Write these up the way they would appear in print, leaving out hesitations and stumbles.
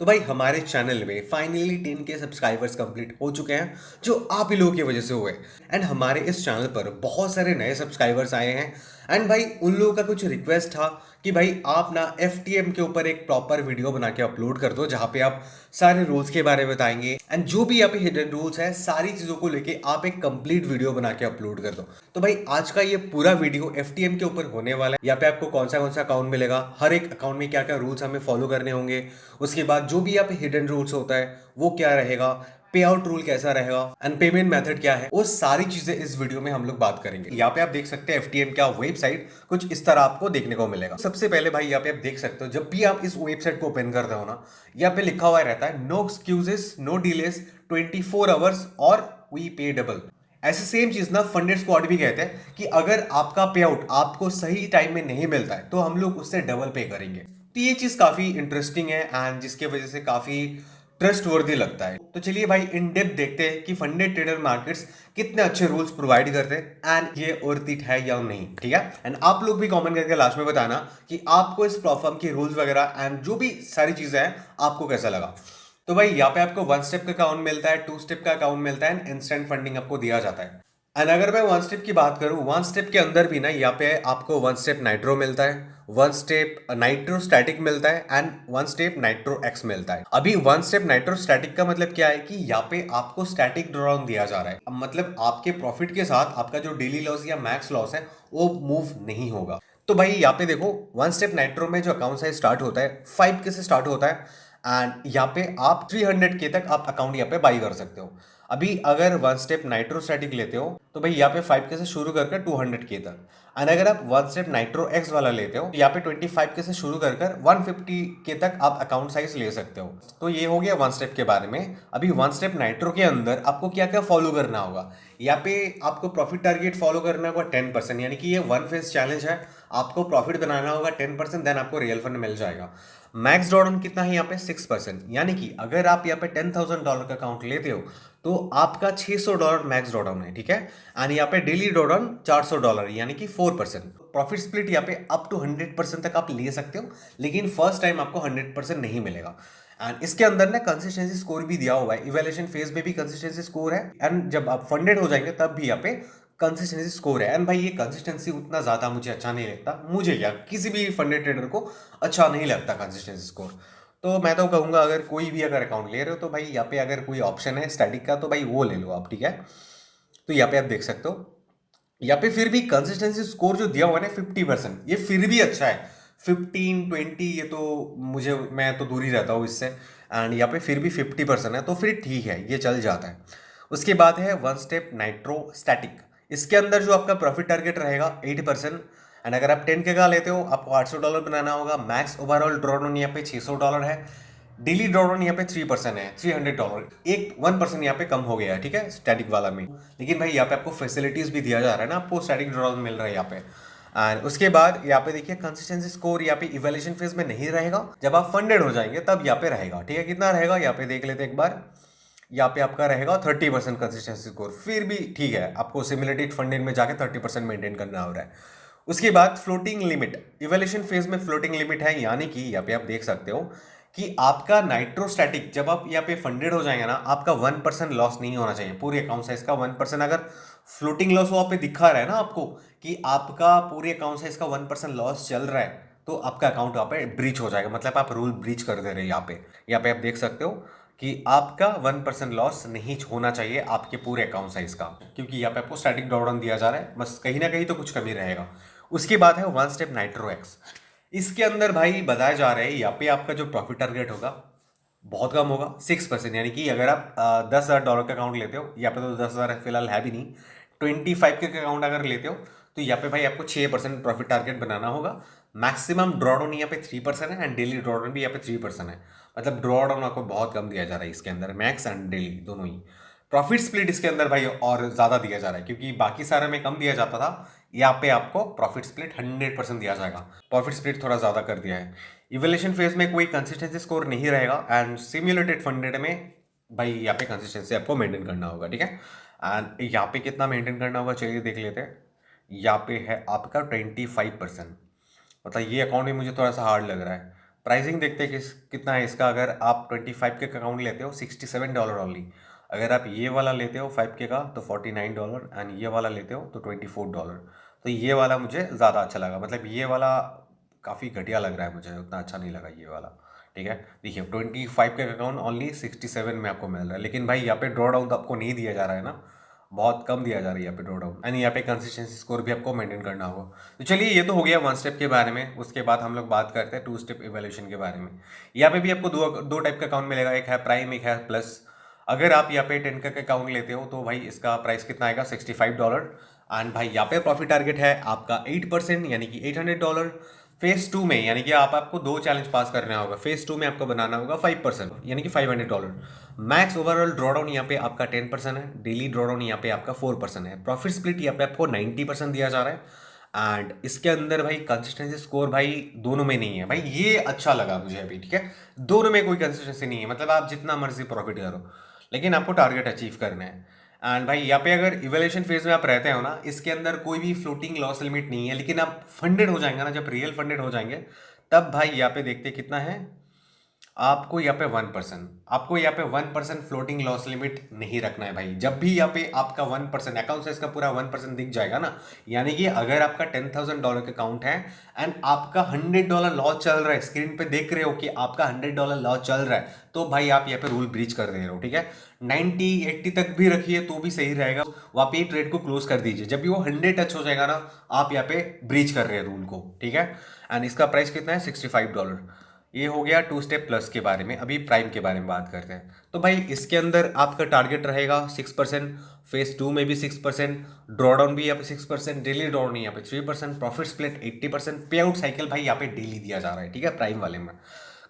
तो भाई हमारे चैनल में फाइनली 10K सब्सक्राइबर्स कंप्लीट हो चुके हैं जो आप ही लोगों की वजह से हुए। एंड हमारे इस चैनल पर बहुत सारे नए सब्सक्राइबर्स आए हैं। एंड भाई उन लोगों का कुछ रिक्वेस्ट था कि भाई आप ना FTM के ऊपर एक प्रॉपर वीडियो बना के अपलोड कर दो जहाँ पे आप सारे रूल्स के बारे में बताएंगे एंड जो भी यहाँ पे हिडन रूल्स है सारी चीज़ों को लेके आप एक कंप्लीट वीडियो बना के अपलोड कर दो। तो भाई आज का ये पूरा वीडियो FTM के ऊपर होने वाला है। यहाँ पे आपको कौन सा अकाउंट मिलेगा, हर एक अकाउंट में क्या क्या रूल्स हमें फॉलो करने होंगे, उसके बाद जो भी यहाँ पे हिडन रूल्स होता है वो क्या रहेगा, पे आउट रूल कैसा रहेगा एंड पेमेंट मेथड क्या है, वो सारी चीजें इस वीडियो में हम लोग बात करेंगे। यहाँ पे आप देख सकते हैं FTM का वेबसाइट कुछ इस तरह आपको देखने को मिलेगा। सबसे पहले भाई यहाँ पे आप देख सकते हो, जब भी आप इस वेबसाइट को ओपन कर रहे हो ना, यहाँ पे लिखा हुआ रहता है no excuses no delays 24 hours और वी पे डबल। ऐसे सेम चीज ना फंडेड स्क्वाड भी कहते हैं कि अगर आपका पे आउट आपको सही टाइम में नहीं मिलता है तो हम लोग उससे डबल पे करेंगे। तो ये चीज काफी इंटरेस्टिंग है एंड जिसके वजह से काफी ट्रस्ट वर्दी लगता है। तो चलिए भाई इन डेप्थ देखते हैं कि फंडेड ट्रेडर मार्केट्स कितने अच्छे रूल्स प्रोवाइड करते हैं एंड ये वर्थ इट है या नहीं। ठीक है, एंड आप लोग भी कमेंट करके लास्ट में बताना कि आपको इस प्लेटफॉर्म की रूल्स वगैरह एंड जो भी सारी चीजें हैं आपको कैसा लगा। तो भाई यहाँ पे आपको 1 स्टेप का अकाउंट मिलता है, 2 स्टेप का अकाउंट मिलता है एंड इंस्टेंट फंडिंग आपको दिया जाता है। एंड अगर मैं 1 स्टेप की बात करूं, 1 स्टेप के अंदर भी ना यहाँ पे आपको 1 स्टेप नाइट्रो मिलता है, 1 स्टेप नाइट्रो स्टैटिक मिलता है एंड 1 स्टेप नाइट्रो एक्स मिलता है। अभी 1 स्टेप नाइट्रो स्टैटिक का मतलब क्या है कि यहाँ पे आपको स्टैटिक ड्रॉडाउन दिया जा रहा है। अब मतलब आपके प्रॉफिट के साथ आपका जो डेली लॉस या मैक्स लॉस है वो मूव नहीं होगा। तो भाई यहाँ पे देखो 1 स्टेप नाइट्रो में जो अकाउंट साइज स्टार्ट होता है 5K से स्टार्ट होता है एंड यहाँ पे आप 300K तक आप अकाउंट यहाँ पे बाई कर सकते हो। अभी अगर 1 स्टेप नाइट्रो स्टैटिक लेते हो तो भाई यहाँ पे 5K से शुरू करके 200K तक। एंड अगर आप 1 स्टेप नाइट्रो एक्स वाला लेते हो तो यहाँ पे 25K से शुरू कर 150K तक आप अकाउंट साइज ले सकते हो। तो ये हो गया 1 स्टेप के बारे में। अभी 1 स्टेप नाइट्रो के अंदर आपको क्या क्या फॉलो करना होगा, यहाँ पे आपको प्रॉफिट टारगेट फॉलो करना होगा 10%, यानी कि ये वन फेज चैलेंज है। आपको प्रॉफिट बनाना होगा 10%, देन आपको रियल फंड मिल जाएगा। मैक्स ड्रॉडाउन कितना है यहाँ पे 6%, यानी कि अगर आप यहाँ पे $10,000 का अकाउंट लेते हो तो आपका $600 मैक्स ड्रॉडाउन है। ठीक है, एंड यहाँ पे डेली ड्रॉडाउन $400 यानी कि 4%। प्रॉफिट स्प्लिट यहाँ पे अप टू 100% तक आप ले सकते हो, लेकिन फर्स्ट टाइम आपको 100% नहीं मिलेगा। एंड इसके अंदर ना कंसिस्टेंसी स्कोर भी दिया हुआ है, इवैल्यूएशन फेज में भी कंसिस्टेंसी स्कोर है एंड जब आप फंडेड हो जाएंगे तब भी यहाँ पे कंसिस्टेंसी स्कोर है। एंड भाई ये कंसिस्टेंसी उतना ज़्यादा मुझे अच्छा नहीं लगता, मुझे क्या किसी भी फंडेड ट्रेडर को अच्छा नहीं लगता कंसिस्टेंसी स्कोर। तो मैं तो कहूँगा अगर कोई भी अगर अकाउंट ले रहे हो तो भाई यहाँ पे अगर कोई ऑप्शन है स्टैटिक का तो भाई वो ले लो आप। ठीक है, तो यहाँ पे आप देख सकते हो, यहाँ पे फिर भी कंसिस्टेंसी स्कोर जो दिया हुआ है ना 50%, ये फिर भी अच्छा है। 15-20 ये तो मुझे, मैं तो दूर ही रहता हूँ इससे। एंड यहाँ पे फिर भी 50% है तो फिर ठीक है, ये चल जाता है। उसके बाद है 1 स्टेप नाइट्रो स्टैटिक। इसके अंदर जो आपका प्रॉफिट टारगेट रहेगा 80%। एंड अगर आप 10K का लेते हो आपको $800 बनाना होगा। मैक्स ओवरऑल ड्रॉडाउन यहाँ पे $600 है। डेली ड्रॉडाउन यहाँ पे 3% है, $300। एक 1% यहाँ पे कम हो गया है। ठीक है, स्टैटिक वाला में। लेकिन भाई यहाँ पे आपको फैसिलिटीज भी दिया जा रहा है ना, आपको स्टैटिक ड्रॉडाउन मिल रहा है यहाँ पे। एंड उसके बाद यहाँ पे देखिए कंसिस्टेंसी स्कोर यहाँ पे इवैल्यूएशन फेज में नहीं रहेगा, जब आप फंडेड हो जाएंगे तब यहाँ पे रहेगा। ठीक है, कितना रहेगा यहाँ पे देख लेते एक बार। यहाँ पे आपका रहेगा 30% कंसिस्टेंसी स्कोर, फिर भी ठीक है, आपको सिमुलेटेड फंडिंग में जाके 30% मेंटेन करना हो रहा है। उसके बाद फ्लोटिंग लिमिट, इवैल्यूएशन फेज में फ्लोटिंग लिमिट है, यानी कि यहाँ पे आप देख सकते हो कि आपका नाइट्रोस्टैटिक जब आप यहाँ पे फंडेड हो जाएंगे ना, आपका 1% लॉस नहीं होना चाहिए पूरे अकाउंट साइज का। 1% अगर फ्लोटिंग लॉस वहाँ पे दिखा रहा है ना आपको कि आपका पूरे अकाउंट साइज का 1% लॉस चल रहा है तो आपका अकाउंट यहाँ पे ब्रीच हो जाएगा, मतलब आप रूल ब्रीच कर दे रहे हैं। यहाँ पे आप देख सकते हो कि आपका 1% लॉस नहीं होना चाहिए आपके पूरे अकाउंट साइज का, क्योंकि यहाँ पे आपको स्टैटिक ड्रॉडाउन दिया जा रहा है, बस कहीं ना कहीं तो कुछ कमी रहेगा। उसके बाद है 1 स्टेप नाइट्रो एक्स। इसके अंदर भाई बताया जा रहा है यहाँ पे आपका जो प्रॉफिट टारगेट होगा बहुत कम होगा, 6%। यानी कि अगर आप $10,000 का अकाउंट लेते हो, यहाँ पे तो 10,000 फिलहाल है भी नहीं, 25K का अकाउंट अगर लेते हो तो यहाँ पे भाई आपको 6% प्रॉफिट टारगेट बनाना होगा। मैक्सिमम ड्रॉडाउन यहाँ पे 3% है एंड डेली ड्रॉडाउन भी यहाँ पे 3% है, मतलब ड्रॉडाउन आपको बहुत कम दिया जा रहा है इसके अंदर, मैक्स एंड डेली दोनों ही। प्रॉफिट स्प्लिट इसके अंदर भाई और ज़्यादा दिया जा रहा है, क्योंकि बाकी सारे में कम दिया जाता था, यहाँ पे आपको प्रॉफिट स्प्लिट 100% दिया जाएगा। प्रॉफिट स्प्लिट थोड़ा ज़्यादा कर दिया है। इवैल्यूएशन फेज में कोई कंसिस्टेंसी स्कोर नहीं रहेगा एंड सिमुलेटेड फंडेड में भाई यहाँ पे कंसिस्टेंसी आपको मेंटेन करना होगा। ठीक है, एंड यहाँ पे कितना मेंटेन करना होगा चलिए देख लेते हैं। यहाँ पे है आपका 25%, मतलब ये अकाउंट भी मुझे थोड़ा सा हार्ड लग रहा है। प्राइसिंग देखते हैं कितना है इसका। अगर आप 25 के अकाउंट लेते हो $67 ओनली। अगर आप ये वाला लेते हो 5 के का तो $49, एंड ये वाला लेते हो तो $24। तो ये वाला मुझे ज़्यादा अच्छा लगा, मतलब ये वाला काफ़ी घटिया लग रहा है मुझे, उतना अच्छा नहीं लगा ये वाला। ठीक है, देखिए 25 के अकाउंट ओनली 67 में आपको मिल रहा है, लेकिन भाई यहाँ पे ड्रॉ डाउन तो आपको नहीं दिया जा रहा है ना, बहुत कम दिया जा रहा है यहाँ पे ड्रॉ डाउन, एंड यहाँ पे कंसिस्टेंसी स्कोर भी आपको मेंटेन करना होगा। तो चलिए, ये तो हो गया 1 स्टेप के बारे में। उसके बाद हम लोग बात करते हैं 2 स्टेप इवैल्यूएशन के बारे में। यहाँ पे भी आपको दो टाइप का अकाउंट मिलेगा, एक है प्राइम, एक है प्लस। अगर आप यहाँ पे 10 का अकाउंट लेते हो तो भाई इसका प्राइस कितना आएगा, $65। एंड भाई यहाँ पे प्रॉफिट टारगेट है आपका 8%, यानी कि $800। फेज 2 में, यानी कि आपको 2 चैलेंज पास करना होगा। फेज 2 में आपको बनाना होगा 5%, यानी कि $500। मैक्स ओवरऑल ड्रॉडाउन यहाँ पे आपका 10% है, डेली ड्रॉडाउन यहाँ पे आपका 4% है। प्रॉफिट स्प्लिट यहाँ पे आपको 90% दिया जा रहा है। एंड इसके अंदर भाई कंसिस्टेंसी स्कोर भाई दोनों में नहीं है भाई, ये अच्छा लगा मुझे अभी। ठीक है, दोनों में कोई कंसिस्टेंसी नहीं है, मतलब आप जितना मर्जी प्रॉफिट करो, लेकिन आपको टारगेट अचीव करना है। एंड भाई यहाँ पे अगर इवैल्यूएशन फेज में आप रहते हो ना, इसके अंदर कोई भी फ्लोटिंग लॉस लिमिट नहीं है, लेकिन आप फंडेड हो जाएंगे ना, जब रियल फंडेड हो जाएंगे तब भाई यहाँ पे देखते कितना है, आपको यहाँ पे 1%, आपको यहाँ पे 1% फ्लोटिंग लॉस लिमिट नहीं रखना है भाई। जब भी यहाँ पे आपका 1% अकाउंट से इसका पूरा 1% दिख जाएगा ना, यानी कि अगर आपका $10,000 का अकाउंट है एंड आपका $100 लॉस चल रहा है, स्क्रीन पे देख रहे हो कि आपका $100 लॉस चल रहा है, तो भाई आप यहाँ पे रूल ब्रीच कर रहे हो। ठीक है, 90-80 तक भी रखिए तो भी सही रहेगा, वहाँ पे ट्रेड को क्लोज कर दीजिए। जब भी वो 100 टच हो जाएगा ना, आप यहाँ पे ब्रीच कर रहे हैं रूल को। ठीक है, एंड इसका प्राइस कितना है, $65। ये हो गया 2 स्टेप प्लस के बारे में। अभी प्राइम के बारे में बात करते हैं। तो भाई इसके अंदर आपका टारगेट रहेगा 6%, फेज 2 में भी 6%, ड्रॉडाउन भी यहाँ पे 6%, डेली ड्रॉडाउन यहाँ पे 3%, प्रॉफिट स्प्लिट 80%, पे आउट साइकिल भाई यहाँ पे डेली दिया जा रहा है। ठीक है, प्राइम वाले में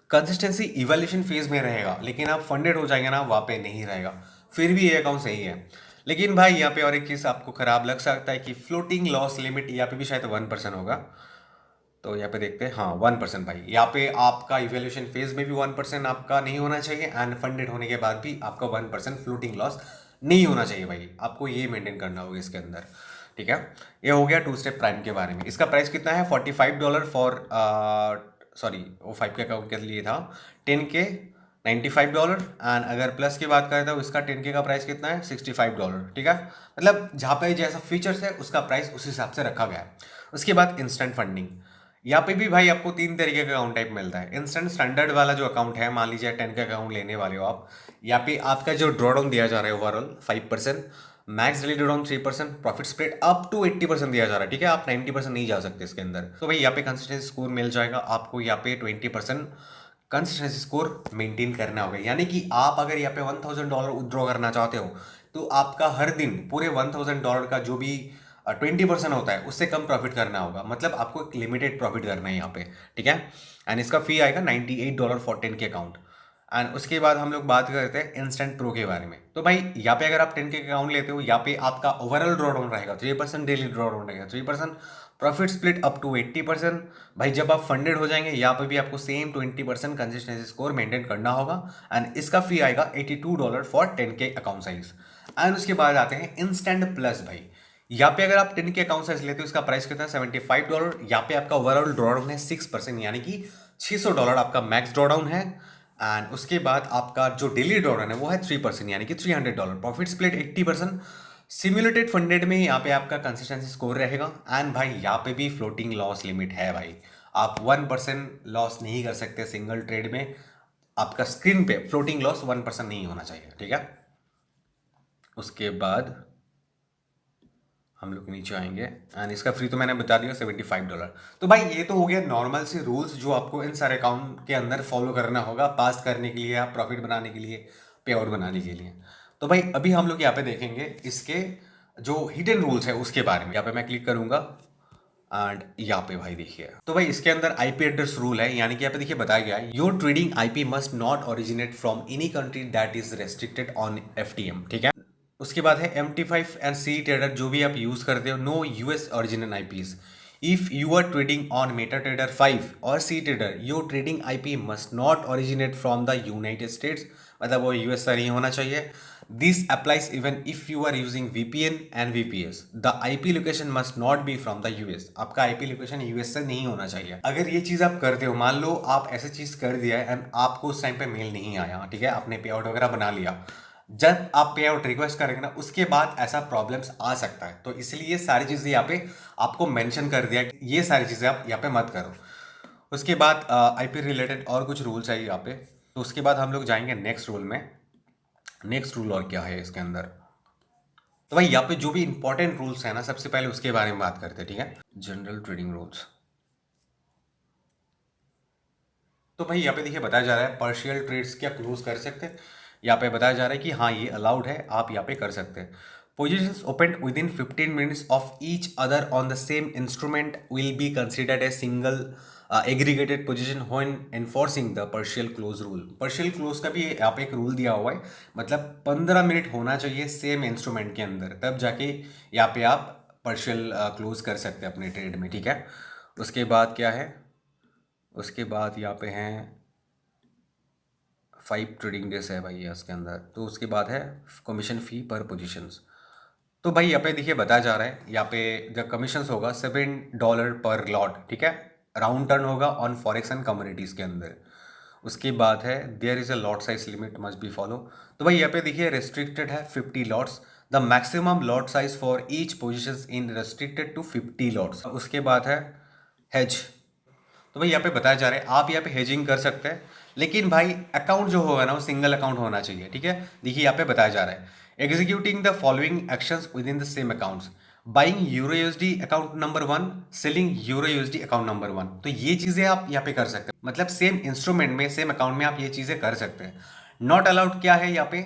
कंसिस्टेंसी इवैल्यूएशन फेज में रहेगा, लेकिन आप फंडेड हो जाएंगे ना, वहाँ पे नहीं रहेगा। फिर भी ये अकाउंट सही है, लेकिन भाई यहाँ पे और एक चीज़ आपको खराब लग सकता है कि फ्लोटिंग लॉस लिमिट यहाँ पे भी शायद 1% होगा। तो यहाँ पे देखते हैं, हाँ 1% भाई, यहाँ पे आपका इवैल्यूएशन फेज में भी 1% आपका नहीं होना चाहिए, एंड फंडेड होने के बाद भी आपका 1% फ्लोटिंग लॉस नहीं होना चाहिए भाई, आपको ये मेंटेन करना होगा इसके अंदर। ठीक है, ये हो गया 2 स्टेप प्राइम के बारे में। इसका प्राइस कितना है, $45 फॉर, सॉरी वो 5 के अकाउंट के लिए था, 10 के $95। एंड अगर प्लस की बात करें तो इसका 10 के का प्राइस कितना है, $65। ठीक है, मतलब जहाँ पे जैसा फीचर्स है उसका प्राइस उस हिसाब से रखा गया है। उसके बाद इंस्टेंट फंडिंग, यहाँ पे भी भाई आपको 3 तरीके का अकाउंट टाइप मिलता है। इंस्टेंट स्टैंडर्ड वाला जो अकाउंट है, मान लीजिए 10 का अकाउंट लेने वाले हो आप, यहाँ पे आपका जो ड्रॉडाउन दिया जा रहा है overall 5%, max daily drawdown 3%, profit spread up to 80% दिया जा रहा है। ठीक है, आप 90% नहीं जा सकते इसके अंदर। तो भाई यहाँ पे कंसिस्टेंसी स्कोर मिल जाएगा आपको, यहाँ पे 20% कंसिस्टेंसी स्कोर मेंटेन करना होगा। यानी कि आप अगर यहाँ पे $1,000 विड्रॉ करना चाहते हो, तो आपका हर दिन पूरे $1,000 का जो भी 20% होता है उससे कम प्रॉफिट करना होगा, मतलब आपको एक लिमिटेड प्रॉफिट करना है यहाँ पे। ठीक है, एंड इसका फी आएगा $98 फॉर 10 के अकाउंट। एंड उसके बाद हम लोग बात करते हैं इंस्टेंट प्रो के बारे में। तो भाई यहाँ पे अगर आप 10 के अकाउंट लेते हो, यहाँ पे आपका ओवरऑल ड्रॉडाउन रहेगा 3%, डेली ड्रॉडाउन रहेगा 3%, प्रॉफिट स्प्लिट अप टू 80%। भाई जब आप फंडेड हो जाएंगे, यहाँ पे भी आपको सेम 20% कंसिस्टेंसी स्कोर मेंटेन करना होगा, एंड इसका फी आएगा $82 फॉर 10 के अकाउंट साइज। एंड उसके बाद आते हैं इंस्टेंट प्लस। भाई यहाँ पे अगर आप 10 के अकाउंट साइज लेते हो, इसका प्राइस कितना है, $75। यहाँ पे आपका ओवरऑल ड्रॉडाउन है 6%, यानी कि $600 आपका मैक्स ड्रॉडाउन है। एंड उसके बाद आपका जो डेली ड्रॉडाउन है वो है 3%, यानी कि $300। Profit split 80%। सिम्युलेटेड फंडेड में यहाँ पे आपका कंसिस्टेंसी स्कोर रहेगा। एंड भाई यहाँ पे भी फ्लोटिंग लॉस लिमिट है भाई, आप 1% लॉस नहीं कर सकते सिंगल ट्रेड में, आपका स्क्रीन पे फ्लोटिंग लॉस 1% नहीं होना चाहिए। ठीक है, उसके बाद हम लोग नीचे आएंगे, एंड इसका फ्री तो मैंने बता दिया $75। तो भाई ये तो हो गया नॉर्मल से रूल्स जो आपको इन सारे अकाउंट के अंदर फॉलो करना होगा पास करने के लिए, आप प्रॉफिट बनाने के लिए, पे आउट बनाने के लिए। तो भाई अभी हम लोग यहाँ पे देखेंगे इसके जो हिडन रूल्स है उसके बारे में। यहाँ पे मैं क्लिक करूंगा, एंड यहाँ पे भाई देखिए, तो भाई इसके अंदर आईपी एड्रेस रूल है, यानी कि यहाँ पे देखिए बताया गया है, your trading IP must not originate from any country that is restricted on FTM. ठीक है, उसके बाद है MT5 एंड सी ट्रेडर, जो भी आप यूज करते हो, no US original IPs. If you are trading on MetaTrader 5 और cTrader, your trading IP must not originate from the United States, मतलब वो यूएस से नहीं होना चाहिए। This applies even if you are using VPN and VPS. The IP location must not be from the US. आपका IP location US से नहीं होना चाहिए। अगर ये चीज आप करते हो, मान लो आप ऐसे चीज कर दिया है एंड आपको उस टाइम पे मेल नहीं आया, ठीक है, आपने पे आउट वगैरह बना लिया, जब आप पे आउट रिक्वेस्ट करेंगे ना उसके बाद ऐसा प्रॉब्लम्स आ सकता है। तो इसलिए ये सारी चीजें यहाँ पे आपको मेंशन कर दिया कि ये सारी चीजें आप यहाँ पे मत करो। उसके बाद आईपी रिलेटेड और कुछ रूल्स है यहाँ पे, तो उसके बाद हम लोग जाएंगे नेक्स्ट रूल में। नेक्स्ट रूल और क्या है इसके अंदर, तो भाई यहाँ पे जो भी इंपॉर्टेंट रूल्स है ना, सबसे पहले उसके बारे में बात करते हैं, ठीक है। General trading rules. तो भाई यहाँ पे देखिए बताया जा रहा है पार्शियल ट्रेड्स क्या क्लोज कर सकते हैं। यहाँ पे बताया जा रहा है कि हाँ ये अलाउड है, आप यहाँ पे कर सकते हैं। Positions open with in 15 minutes of each other on the same instrument will be considered a single aggregated position when enforcing the partial close rule. Partial close का भी यहाँ पे एक रूल दिया हुआ है, मतलब 15 मिनट होना चाहिए सेम इंस्ट्रूमेंट के अंदर, तब जाके यहाँ पे आप पार्शियल क्लोज कर सकते हैं अपने ट्रेड में, ठीक है। उसके बाद क्या है, उसके बाद यहाँ पे हैं 5 ट्रेडिंग डेज है भाई इसके अंदर। तो उसके बाद है कमीशन फी पर पोजीशंस। तो भाई यहाँ पे देखिए बताया जा रहा है, यहाँ पे जो कमीशंस होगा $7 पर लॉट, ठीक है, राउंड टर्न होगा ऑन फॉरेक्स एंड कम्युनिटीज़ के अंदर। उसके बाद है there is a lot size limit must be follow. तो भाई यहाँ पे देखिए रेस्ट्रिक्टेड है 50 lots. The maximum lot size for each position in restricted to 50 lots. उसके बाद है हेज। तो भाई यहाँ पे बताया जा रहा है आप यहाँ पे हेजिंग कर सकते हैं, लेकिन भाई अकाउंट जो होगा ना वो सिंगल अकाउंट होना चाहिए, ठीक है। देखिए यहाँ पे बताया जा रहा है executing the following actions with in the same accounts, buying euro USD account number 1, selling euro USD account number 1। तो ये चीजें आप यहाँ पे कर सकते हैं, मतलब सेम इंस्ट्रूमेंट में सेम अकाउंट में आप ये चीजें कर सकते हैं। नॉट अलाउड क्या है यहाँ पे,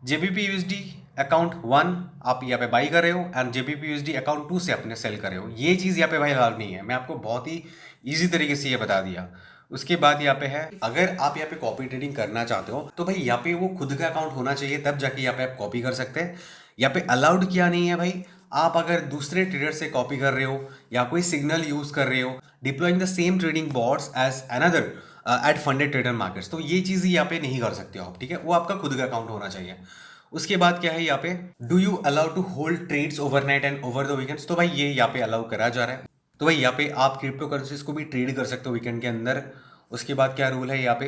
जेबीपी यूएसडी अकाउंट 1 आप यहाँ पे बाई कर रहे हो एंड जेबीपी यूएसडी अकाउंट 2 से अपने सेल कर रहे हो, ये चीज़ यहाँ पे भाई अलाउड नहीं है। मैं आपको बहुत ही इजी तरीके से ये बता दिया। उसके बाद यहाँ पे है अगर आप यहाँ पे कॉपी ट्रेडिंग करना चाहते हो तो भाई यहाँ पे वो खुद का अकाउंट होना चाहिए, तब जाके यहाँ पे आप कॉपी कर सकते हैं। यहाँ पे अलाउड क्या नहीं है भाई, आप अगर दूसरे ट्रेडर से कॉपी कर रहे हो या कोई सिग्नल यूज कर रहे हो deploying the same trading bots as another at funded trader markets, तो ये चीज़ यहाँ पे नहीं कर सकते हो आप, ठीक है, वो आपका खुद का अकाउंट होना चाहिए। उसके बाद क्या है यहाँ पे, do you allow to hold trades overnight and over the weekends. तो भाई ये यहाँ पे अलाउ करा जा रहा है। तो भाई यहाँ पे आप क्रिप्टो करेंसीज को भी ट्रेड कर सकते हो वीकेंड के अंदर। उसके बाद क्या रूल है यहाँ पे,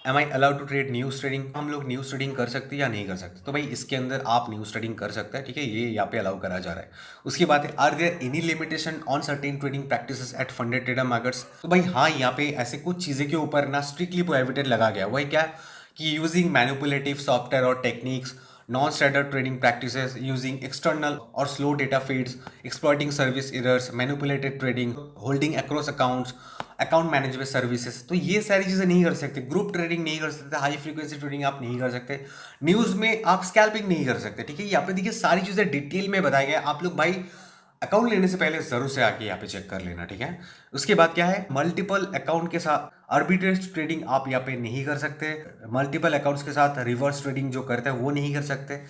am I allowed to trade news trading, हम लोग न्यूज ट्रेडिंग कर सकते हैं या नहीं कर सकते। तो भाई इसके अंदर आप न्यूज ट्रेडिंग कर सकते हैं, ठीक है, ये यहाँ पे अलाउ करा जा रहा है। उसके बाद है are there any limitation on certain trading practices at funded trader markets. तो भाई हाँ यहाँ पे ऐसे कुछ चीज़ें के ऊपर ना स्ट्रिक्टली प्रोहिबिटेड लगा गया, वही क्या कि यूजिंग मैनिपुलेटिव सॉफ्टवेयर और techniques, non-standard trading practices, using external or slow data feeds, exploiting service errors, manipulated trading, holding across accounts, account management services. तो ये सारी चीज़ें नहीं कर सकते, ग्रुप ट्रेडिंग नहीं कर सकते, हाई फ्रीक्वेंसी ट्रेडिंग आप नहीं कर सकते, न्यूज़ में आप स्कैल्पिंग नहीं कर सकते, ठीक है। यहाँ पे देखिए सारी चीज़ें डिटेल में बताया गया, आप लोग भाई अकाउंट लेने से पहले जरूर से आके यहाँ पे चेक कर लेना, ठीक है। उसके बाद क्या है, मल्टीपल अकाउंट के साथ आर्बिट्रेज ट्रेडिंग आप यहाँ पे नहीं कर सकते, मल्टीपल अकाउंट्स के साथ रिवर्स ट्रेडिंग जो करते हैं वो नहीं कर सकते,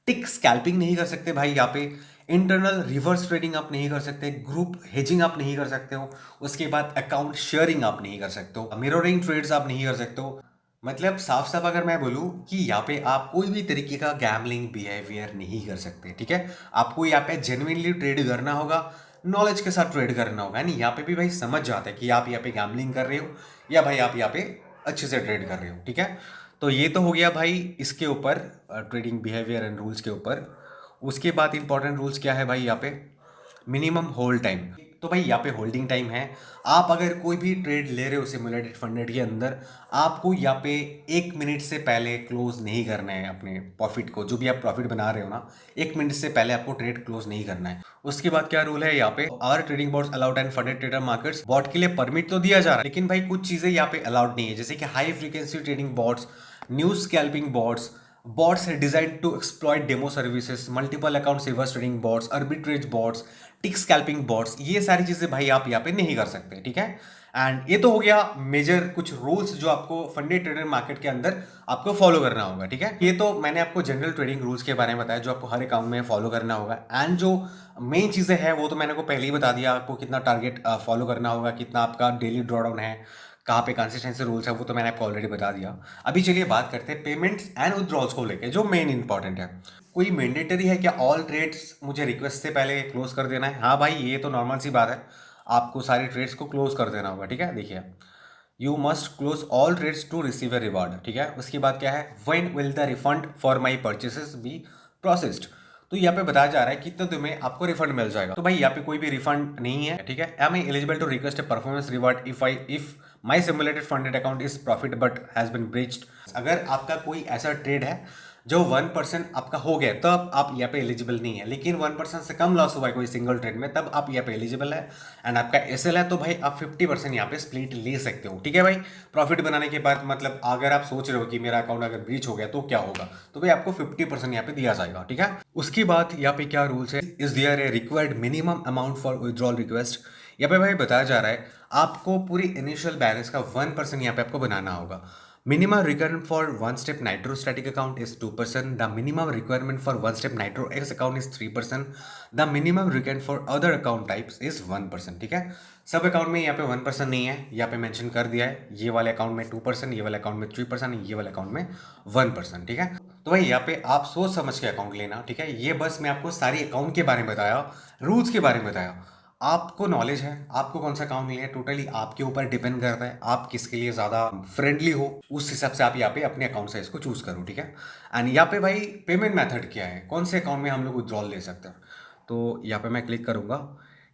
टिक स्कैल्पिंग नहीं कर सकते भाई यहाँ पे, इंटरनल रिवर्स ट्रेडिंग आप नहीं कर सकते, ग्रुप हेजिंग आप नहीं कर सकते हो। उसके बाद अकाउंट शेयरिंग आप नहीं कर सकते हो, मिररिंग ट्रेड्स आप नहीं कर सकते हो। मतलब साफ साफ अगर मैं बोलूँ कि यहाँ पे आप कोई भी तरीके का गैम्बलिंग बिहेवियर नहीं कर सकते, ठीक है। आपको यहाँ पे जेन्युइनली ट्रेड करना होगा, नॉलेज के साथ ट्रेड करना होगा, यानी यहाँ पे भी भाई समझ जाते हैं कि आप यहाँ पे गैम्बलिंग कर रहे हो या भाई आप यहाँ पे अच्छे से ट्रेड कर रहे हो, ठीक है। तो ये तो हो गया भाई इसके ऊपर ट्रेडिंग बिहेवियर एंड रूल्स के ऊपर। उसके बाद इंपॉर्टेंट रूल्स क्या है भाई यहाँ पे, मिनिमम होल्ड टाइम। तो भाई यहाँ पे होल्डिंग टाइम है, आप अगर कोई भी ट्रेड ले रहे हो सिमुलेटेड फंडेड के अंदर, आपको यहाँ पे 1 मिनट से पहले क्लोज नहीं करना है अपने प्रॉफिट को, जो भी आप प्रॉफिट बना रहे हो ना 1 मिनट से पहले आपको ट्रेड क्लोज नहीं करना है। उसके बाद क्या रूल है यहाँ पे, our trading bots allowed and funded trader markets, bot के लिए परमिट तो दिया जा रहा है लेकिन भाई कुछ चीजें यहाँ पे अलाउड नहीं है, जैसे कि high frequency trading bots, news scalping bots, bots designed to exploit demo services, multiple accounts reverse trading bots, arbitrage bots, tick scalping bots, ये सारी चीजें भाई आप यहाँ पे नहीं कर सकते, ठीक है। एंड ये तो हो गया मेजर कुछ रूल्स जो आपको फंडेड ट्रेडर मार्केट के अंदर आपको फॉलो करना होगा, ठीक है। ये तो मैंने आपको जनरल ट्रेडिंग रूल्स के बारे में बताया जो आपको हर अकाउंट में फॉलो करना होगा, एंड जो मेन चीज़ें हैं वो तो मैंने को पहले ही बता दिया, आपको कितना टारगेट फॉलो करना होगा, कितना आपका डेली ड्रॉडाउन है, कहाँ पे कंसिस्टेंसी रूल्स है वो तो मैंने आपको ऑलरेडी बता दिया। अभी चलिए बात करते हैं पेमेंट्स एंड विथड्रॉल्स को लेके, जो मेन इंपॉर्टेंट है। कोई मैंडेटरी है क्या ऑल ट्रेड्स मुझे रिक्वेस्ट से पहले क्लोज कर देना है? हाँ भाई, ये तो नॉर्मल सी बात है, आपको सारी ट्रेड्स को क्लोज कर देना होगा। ठीक है, देखिए, you must close all trades to receive a reward. ठीक है, उसके बाद क्या है, when will the refund for my purchases be processed. तो यहाँ पे बताया जा रहा है कि कितने दिन में आपको रिफंड मिल जाएगा। तो भाई यहाँ पे कोई भी रिफंड नहीं है। ठीक है, am I eligible to request a performance reward if my simulated funded account is profit but has been breached. अगर आपका कोई ऐसा ट्रेड है जो 1% आपका हो गया तब आप यहाँ पे एलिजिबल नहीं है, लेकिन 1% से कम लॉस हुआ है कोई सिंगल ट्रेड में तब आप यहाँ पे एलिजिबल है। एंड आपका एसएल है तो भाई आप 50% यहाँ पे स्प्लिट ले सकते हो। ठीक है भाई, प्रॉफिट बनाने के बाद, मतलब अगर आप सोच रहे हो कि मेरा अकाउंट अगर ब्रीच हो गया तो क्या होगा, तो भाई आपको 50% यहाँ पे दिया जाएगा। ठीक है, उसकी बाद यहाँ पे क्या रूल्स है, is there a required minimum amount for withdrawal request. यहाँ पे भाई बताया जा रहा है आपको पूरी इनिशियल बैलेंस का 1% यहाँ पे आपको बनाना होगा। Minimum requirement for one-step NitroStatic account is 2%. The minimum requirement for one-step NitroX account is 3%. The minimum requirement for other account types is 1%. ठीक है, सब अकाउंट में यहाँ पे 1% नहीं है, यहाँ पे मेंशन कर दिया है। ये वाले अकाउंट में 2%, ये वाले अकाउंट में 3%, ये वाले अकाउंट में 1%। ठीक है, तो भाई यहाँ पे आप सोच समझ के अकाउंट लेना। ठीक है, ये बस मैं आपको सारी अकाउंट के बारे में बताया, रूल्स के बारे में बताया। आपको नॉलेज है, आपको कौन सा अकाउंट लिया है टोटली आपके ऊपर डिपेंड करता है, आप किसके लिए ज़्यादा फ्रेंडली हो उस हिसाब से आप यहाँ पे अपने अकाउंट साइज को चूज करो। ठीक है, एंड यहाँ पे भाई पेमेंट मेथड क्या है, कौन से अकाउंट में हम लोग विड्रॉल ले सकते हैं, तो यहाँ पे मैं क्लिक करूँगा।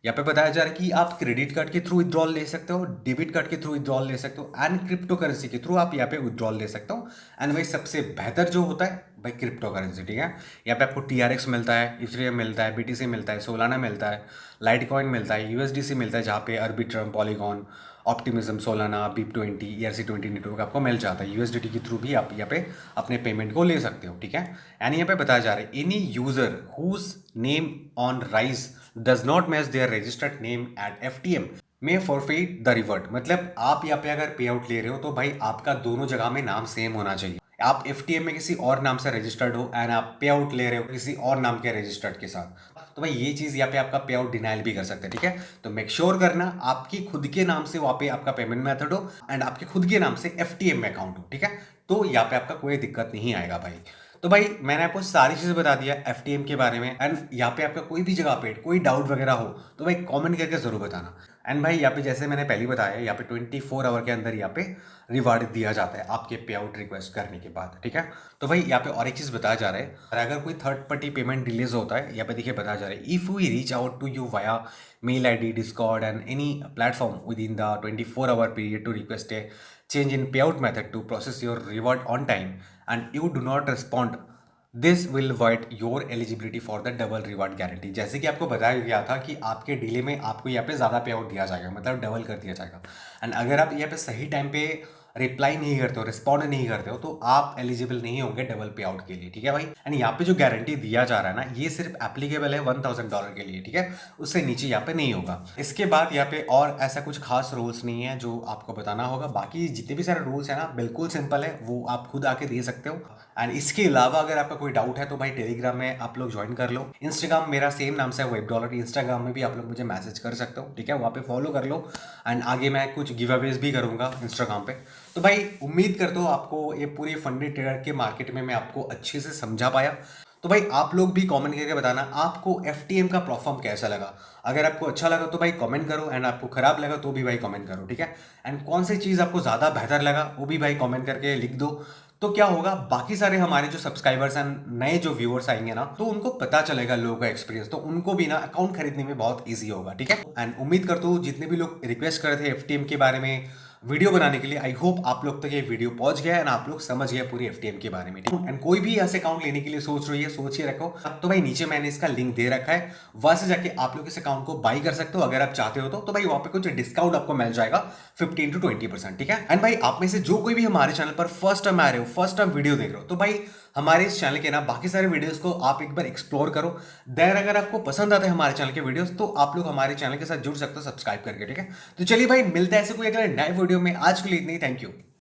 यहाँ पे बताया जा रहा है कि आप क्रेडिट कार्ड के थ्रू विड्रॉल ले सकते हो, डेबिट कार्ड के थ्रू विड्रॉल ले सकते हो, एंड क्रिप्टो करेंसी के थ्रू आप यहाँ पे विड्रॉल ले सकते हो। एंड भाई सबसे बेहतर जो होता है भाई क्रिप्टो करेंसी। ठीक है, यहाँ पे आपको TRX मिलता है, इथेरियम मिलता है, BTC मिलता है, सोलाना मिलता है, लाइट कॉइन मिलता है, USDC मिलता है, जहाँ पे Arbitrum, Polygon, Optimism, Solana, BIP20, ERC20 network आपको मिल जाता है। USDT के थ्रू भी आप यहाँ पे अपने पेमेंट को ले सकते हो। ठीक है, एंड यहाँ पे बताया जा रहा है any user whose name on rise does not match their registered name at FTM में फॉरफिट द रिवर्ट। मतलब आप यहाँ पे अगर पे आउट ले रहे हो तो भाई आपका दोनों जगह में नाम सेम होना चाहिए। आप FTM में किसी और नाम से रजिस्टर्ड हो एंड आप पे आउट ले रहे हो किसी और नाम के रजिस्टर्ड के साथ, तो भाई ये चीज़ यहाँ पे आपका पे आउट डिनाइल भी कर सकते हैं। ठीक है, तो मेक श्योर करना आपकी खुद के नाम से वहाँ पे आपका पेमेंट मेथड हो एंड आपके खुद के नाम से FTM में अकाउंट हो। ठीक है, तो यहाँ पे आपका कोई दिक्कत नहीं आएगा भाई। तो भाई मैंने आपको सारी चीज़ें बता दिया FTM के बारे में। एंड यहाँ पे आपका कोई भी जगह पे कोई डाउट वगैरह हो तो भाई कमेंट करके ज़रूर बताना। एंड भाई यहाँ पे जैसे मैंने पहले बताया, यहाँ पे 24 आवर के अंदर यहाँ पे रिवार्ड दिया जाता है आपके पे आउट रिक्वेस्ट करने के बाद। ठीक है, तो भाई यहाँ पे और एक चीज़ बताया जा रहा है, अगर कोई थर्ड पार्टी पेमेंट रिलीज होता है, यहाँ पे देखिए बताया जा रहा है, if we reach out to you via mail ID, Discord and any platform within the 24 hour period to request a change in payout method to process your reward on time and you do not respond, this will void your eligibility for the double reward guarantee. जैसे कि आपको बताया गया था कि आपके delay में आपको यहाँ पे ज़्यादा पे आउट दिया जाएगा, मतलब डबल कर दिया जाएगा। एंड अगर आप यहाँ पे सही टाइम पे रिप्लाई नहीं करते हो, रिस्पॉन्ड नहीं करते हो, तो आप एलिजिबल नहीं होंगे डबल पे आउट के लिए। ठीक है भाई, एंड यहाँ पे जो गारंटी दिया जा रहा है ना, ये सिर्फ एप्लीकेबल है $1000 के लिए। ठीक है, उससे नीचे यहाँ पे नहीं होगा। इसके बाद यहाँ पे और ऐसा कुछ खास रूल्स नहीं है जो आपको बताना होगा। बाकी जितने भी सारे रूल्स है ना बिल्कुल सिंपल है, वो आप खुद आके दे सकते हो। एंड इसके अलावा अगर आपका कोई डाउट है तो भाई टेलीग्राम में आप लोग ज्वाइन कर लो। इंस्टाग्राम मेरा सेम नाम से वेब डॉलर, इंस्टाग्राम में भी आप लोग मुझे मैसेज कर सकते हो। ठीक है, वहाँ पे फॉलो कर लो। एंड आगे मैं कुछ गिव अवेज भी करूँगा इंस्टाग्राम पे। तो भाई उम्मीद करता हूँ आपको ये पूरी फंडेड ट्रेडर के मार्केट में मैं आपको अच्छे से समझा पाया। तो भाई आप लोग भी कमेंट करके बताना आपको FTM का प्लेटफॉर्म कैसा लगा। अगर आपको अच्छा लगा तो भाई कमेंट करो, एंड आपको खराब लगा तो भी भाई कमेंट करो। ठीक है, एंड कौन सी चीज़ आपको ज़्यादा बेहतर लगा वो भी भाई कमेंट करके लिख दो। तो क्या होगा, बाकी सारे हमारे जो सब्सक्राइबर्स एंड नए जो व्यूअर्स आएंगे ना, तो उनको पता चलेगा लोगों का एक्सपीरियंस, तो उनको भी ना अकाउंट खरीदने में बहुत ईजी होगा। ठीक है, एंड उम्मीद करता हूँ जितने भी लोग रिक्वेस्ट कर रहे थे FTM के बारे में वीडियो बनाने के लिए, आई होप आप लोग तक ये वीडियो पहुंच गया एंड आप लोग समझ गए पूरी FTM के बारे में। एंड कोई भी ऐसे अकाउंट लेने के लिए सोच रही है, सोचिए रखो। तो भाई नीचे मैंने इसका लिंक दे रखा है, वहां से जाके आप लोग इस अकाउंट को बाई कर सकते हो अगर आप चाहते हो तो भाई वहां पे कुछ डिस्काउंट आपको मिल जाएगा 15 to 20%। ठीक है, एंड भाई आप में से जो कोई भी हमारे चैनल पर फर्स्ट टाइम आ रहे हो, फर्स्ट टाइम वीडियो देख रहे हो, तो भाई हमारे इस चैनल के ना बाकी सारे वीडियोस को आप एक बार एक्सप्लोर करो। देन अगर आपको पसंद आते हैं हमारे चैनल के वीडियोस तो आप लोग हमारे चैनल के साथ जुड़ सकते हो सब्सक्राइब करके। ठीक है, तो चलिए भाई मिलते हैं ऐसे कोई अगले नए वीडियो में। आज के लिए इतनी ही, थैंक यू।